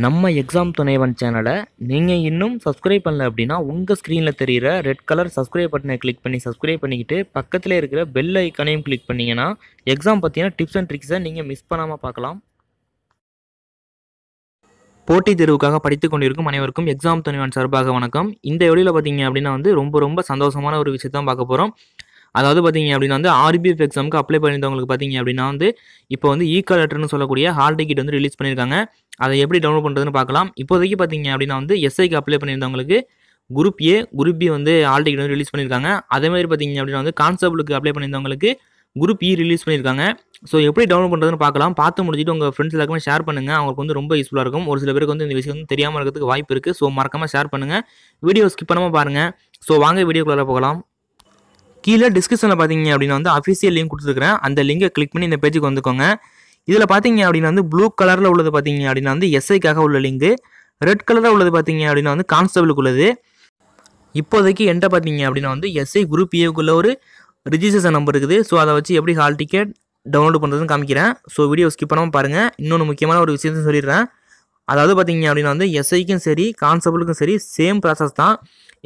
நம்ம எக்ஸாம் துணைவன் சேனலை நீங்கள் இன்னும் சப்ஸ்கிரைப் பண்ணல அப்படின்னா உங்கள் ஸ்க்ரீனில் தெரிகிற ரெட் கலர் சப்ஸ்கிரைப் பட்டனை கிளிக் பண்ணி சப்ஸ்கிரைப் பண்ணிக்கிட்டு பக்கத்தில் இருக்கிற பெல் ஐக்கனையும் கிளிக் பண்ணிங்கன்னா எக்ஸாம் பற்றின டிப்ஸ் அண்ட் ட்ரிக்ஸை நீங்கள் மிஸ் பண்ணாமல் பார்க்கலாம். போட்டித் தேர்வுக்காக படித்து கொண்டிருக்கும் அனைவருக்கும் எக்ஸாம் துணைவன் சார்பாக வணக்கம். இந்த வீடியோவில் பார்த்தீங்க அப்படின்னா ரொம்ப சந்தோஷமான ஒரு விஷயத்தான் பார்க்க போகிறோம். அதாவது பார்த்தீங்க அப்படின்னா ஆர்பிஎஃப் எக்ஸாமுக்கு அப்ளை பண்ணியிருந்தவங்களுக்கு பார்த்தீங்க அப்படின்னா இப்போ இ-கால் லெட்டர்னு சொல்லக்கூடிய ஹால் டிக்கெட் ரிலீஸ் பண்ணியிருக்காங்க. அதை எப்படி டவுன்லோட் பண்ணுறதுன்னு பார்க்கலாம். இப்போதைக்கு பார்த்தீங்க அப்படின்னா எஸ்ஐக்கு அப்ளை பண்ணியிருந்தவங்களுக்கு group A, group B hall ticket release பண்ணியிருக்காங்க. அதேமாதிரி பார்த்தீங்க அப்படின்னா கான்ஸ்டபிளுக்கு அப்ளை பண்ணியிருந்தவங்களுக்கு குரூப் இ ரிலீஸ் பண்ணியிருக்காங்க. ஸோ எப்படி டவுன்லோட் பண்ணுறதுன்னு பார்க்கலாம். பார்த்து முடிச்சுட்டு உங்கள் ஃப்ரெண்ட்ஸ் எல்லாருக்குமே ஷேர் பண்ணுங்கள். அவங்களுக்கு ரொம்ப யூஸ்ஃபுல்லாக இருக்கும். ஒரு சில பேருக்கு இந்த விஷயம் தெரியாமல் இருக்கிறதுக்கு வாய்ப்பு இருக்குது. ஸோ மறக்காமல் ஷேர் பண்ணுங்கள். வீடியோ ஸ்கிப் பண்ணாமல் பாருங்கள். ஸோ வாங்க வீடியோக்குள்ளே போகலாம். கீழே டிஸ்கிரிப்ஷனில் பார்த்தீங்க அப்படின்னா அஃபிஷியல் லிங்க் கொடுத்துருக்கிறேன். அந்த லிங்கை கிளிக் பண்ணி இந்த பேஜுக்கு வந்துக்கோங்க. இதில் பார்த்தீங்க அப்படின்னா ப்ளூ கலரில் உள்ளது பார்த்தீங்க அப்படின்னா எஸ்ஐக்காக உள்ள லிங்கு, ரெட் கலரில் உள்ளது பார்த்தீங்க அப்படின்னா கான்ஸ்டபிளுக்கு உள்ளது. இப்போதைக்கு என்கிட்ட பார்த்தீங்க அப்படின்னா எஸ்ஐ குரூப் ஏக்குள்ள ஒரு ரிஜிஸ்ட்ரேஷன் நம்பர் இருக்குது. ஸோ அதை வச்சு எப்படி ஹால் டிக்கெட் டவுன்லோட் பண்ணுறதுன்னு காமிக்கிறேன். ஸோ வீடியோ ஸ்கிப் பண்ணாமல் பாருங்கள். இன்னொன்று முக்கியமான ஒரு விஷயத்தை சொல்லிடுறேன். அதாவது பார்த்தீங்க அப்படின்னா எஸ்ஐக்கும் சரி கான்ஸ்டபிளுக்கும் சரி சேம் ப்ராசஸ் தான்.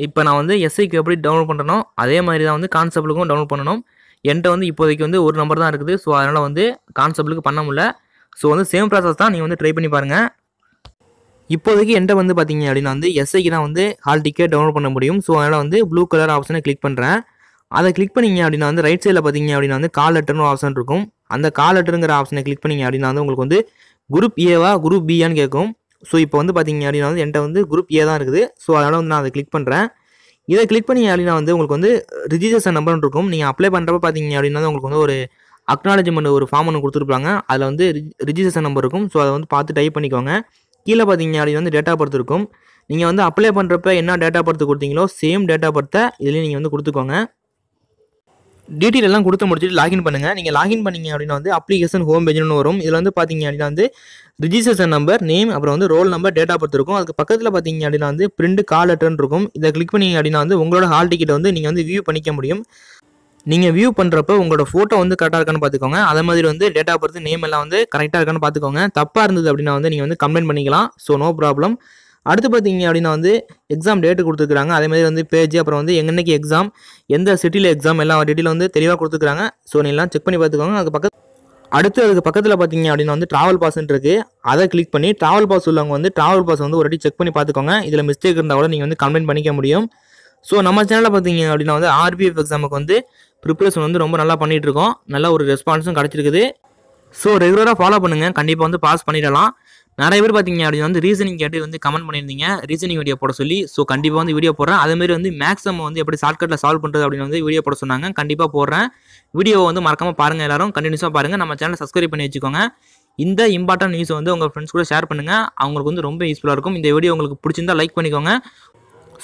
இப்போ நான் எஸ்ஐக்கு எப்படி டவுன்லோட் பண்ணுறனோ அதே மாதிரி தான் கான்ஸ்டபிளுக்கும் டவுன்லோட் பண்ணணும். என்கிட்ட இப்போதைக்கு ஒரு நம்பர் தான் இருக்குது. ஸோ அதனால் கான்ஸ்டபிளுக்கு பண்ண முடியல. ஸோ சேம் ப்ராசஸ் தான். நீங்கள் ட்ரை பண்ணி பாருங்கள். இப்போதைக்கு என்கிட்ட பார்த்தீங்க அப்படின்னா எஸ்ஐக்கு தான் ஹால் டிக்கெட் டவுன்லோட் பண்ண முடியும். ஸோ அதனால் ப்ளூ கலர் ஆப்ஷனை கிளிக் பண்ணுறேன். அதை கிளிக் பண்ணிங்க அப்படின்னா ரைட் சைடில் பார்த்தீங்க அப்படின்னா கால் லெட்டர்னு ஆப்ஷன் இருக்கும். அந்த கால் லெட்டருங்கிற ஆப்ஷனை கிளிக் பண்ணிங்க அப்படின்னா உங்களுக்கு குரூப் ஏவா குரூப் பியான்னு கேட்கும். ஸோ இப்போ பார்த்தீங்க அப்படின்னா என்கிட்ட குரூப் ஏ தான் இருக்குது. ஸோ அதனால் நான் அதை கிளிக் பண்ணுறேன். இதை கிளிக் பண்ணி அப்படின்னா உங்களுக்கு ரிஜிஸ்ட்ரேஷன் நம்பர்னு இருக்கும். நீங்கள் அப்ளை பண்ணுறப்ப பார்த்தீங்க அப்படின்னா உங்களுக்கு ஒரு அக்னாலஜ்மெண்ட் ஒரு ஃபார்ம் ஒன்று கொடுத்துருப்பாங்க. அதில் ரிஜிஸ்ட்ரேஷன் நம்பர் இருக்கும். ஸோ அதை பார்த்து டைப் பண்ணிக்கோங்க. கீழே பார்த்தீங்க அப்படின்னா டேட் ஆஃப் பர்த் இருக்கும். நீங்கள் அப்ளை பண்ணுறப்ப என்ன டேட் ஆஃப் பர்த் கொடுத்தீங்களோ சேம் டேட் ஆஃப் பர்த்தை இதுலேயும் நீங்கள் கொடுத்துக்கோங்க. டீட்டெயில் எல்லாம் கொடுத்து முடிச்சுட்டு லாகின் பண்ணுங்கள். நீங்கள் லாகின் பண்ணிங்க அப்படின்னா அப்ளிகேஷன் ஹோம் பேஜ்னு வரும். இதில் பார்த்தீங்க அப்படின்னா ரிஜிஸ்ட்ரேஷன் நம்பர், நேம், அப்புறம் roll number, date of birth இருக்கும். அதுக்கு பக்கத்தில் பார்த்தீங்க அப்படின்னா பிரிண்ட் கால் லெட்டர்னு இருக்கும். இதை கிளிக் பண்ணிங்க அப்படின்னா உங்களோட ஹால் டிக்கெட்டை நீங்கள் வியூ பண்ணிக்க முடியும். நீங்கள் வியூ பண்ணுறப்ப உங்களோட ஃபோட்டோ கரெக்டாக இருக்கான்னு பார்த்துக்கோங்க. அதே மாதிரி டேட் ஆஃப் பர்த், நேம் எல்லாம் கரெக்டாக இருக்கான்னு பார்த்துக்கோங்க. தப்பாக இருந்தது அப்படின்னா நீங்கள் கம்ப்ளைண்ட் பண்ணிக்கலாம். So no problem. அடுத்து பார்த்தீங்க அப்படின்னா எக்ஸாம் டேட்டு கொடுத்துருக்காங்க. அதேமாதிரி பேஜ், அப்புறம் என்னைக்கு எக்ஸாம், எந்த சிட்டியில் எக்ஸாம், எல்லா டீட்டெயிலும் தெளிவாக கொடுத்துருக்காங்க. ஸோ நீங்களாம் செக் பண்ணி பார்த்துக்கோங்க. அதுக்கு பக்கத்தில் பார்த்தீங்க அப்படின்னா ட்ராவல் பாஸ்ன்னு இருக்குது. அதை கிளிக் பண்ணி ட்ராவல் பாஸ் உள்ளவங்க ட்ராவல் பாஸ் ஒரு வாட்டி செக் பண்ணி பார்த்துக்கோங்க. இதில் மிஸ்டேக் இருந்தால் கூட நீங்கள் கம்ப்ளைண்ட் பண்ணிக்க முடியும். ஸோ நம்ம சேனலில் பார்த்தீங்க அப்படின்னா ஆர்பிஎஃப் எக்ஸாமுக்கு ப்ரிப்பரேஷன் ரொம்ப நல்லா பண்ணிகிட்டு இருக்கோம். நல்ல ஒரு ரெஸ்பான்ஸும் கிடச்சிருக்குது. ஸோ ரெகுலராக ஃபாலோ பண்ணுங்கள். கண்டிப்பாக பாஸ் பண்ணிடலாம். நிறைய பேர் பார்த்தீங்க அப்படின்னா ரீசனிங் கேட்டு கமெண்ட் பண்ணியிருந்தீங்க ரீசனிங் வீடியோ போட சொல்லி. ஸோ கண்டிப்பாக வீடியோ போடுறேன். அதேமாதிரி மேக்ஸிமம் எப்படி ஷார்ட்கட்டில் சால்வ் பண்ணுறது அப்படின்னு வீடியோ போட சொன்னாங்க. கண்டிப்பாக போடுறேன். வீடியோ மறக்காமல் பாருங்கள். எல்லாரும் கண்டினியூஸாக பாருங்கள். நம்ம சேனலை சப்ஸ்கிரைப் பண்ணி வச்சுக்கோங்க. இந்த இம்பார்ட்டன்ட் நியூஸ் உங்கள் ஃப்ரெண்ட்ஸ் கூட ஷேர் பண்ணுங்கள். அவங்களுக்கு ரொம்ப யூஸ்ஃபுல்லாக இருக்கும். இந்த வீடியோ உங்களுக்கு பிடிச்சிருந்தா லைக் பண்ணிக்கோங்க.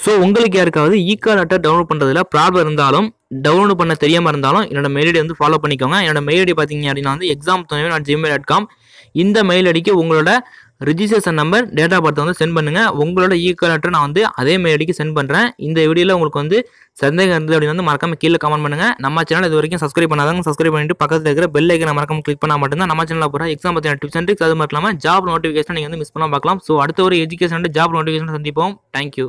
ஸோ உங்களுக்கு யாருக்காவது இ-கால் லெட்டர் டவுன்லோட் பண்ணுறதுல ப்ராப்ளம் இருந்தாலும், டவுன்லோட் பண்ண தெரியாமல் இருந்தாலும் என்னோட மெயில் ஐடி ஃபாலோ பண்ணிக்கோங்க. என்னோட மெயில் ஐடி பார்த்தீங்க அப்படின்னா examtunavan@gmail.com. இந்த மெயில் ஐடிக்கு உங்களோட registration number, date of birth send பண்ணுங்கள். உங்களோட இ-கால் லெட்டர் நான் அதே மெயில் ஐடிக்கு சென்ட் பண்ணுறேன். இந்த வீடியோவில் உங்களுக்கு சந்தேகம் இருந்தது அப்படின்னு மறக்காம கீழே கமெண்ட் பண்ணுங்கள். நம்ம சேனல் இது வரைக்கும் சப்ஸ்கிரைப் பண்ணாதாங்க சப்ஸ்கிரைப் பண்ணிட்டு பக்கத்தில் இருக்கிற பெல் ஐக்கனை மறக்காம கிளிக் பண்ணால் மட்டும்தான் நம்ம சேனலில் போகிற எக்ஸாம் பற்றின டிப்ஸ் அண்ட் ட்ரிக்ஸ் அது மட்டும் இல்லாமல் ஜாப் நோட்டிஃபிகேஷன் நீங்கள் மிஸ் பண்ணாமல் பார்க்கலாம். ஸோ அடுத்த ஒரு எஜுகேஷன் ஜாப் நோட்டிஃபிகேஷன் சந்திப்போம். தேங்க்யூ.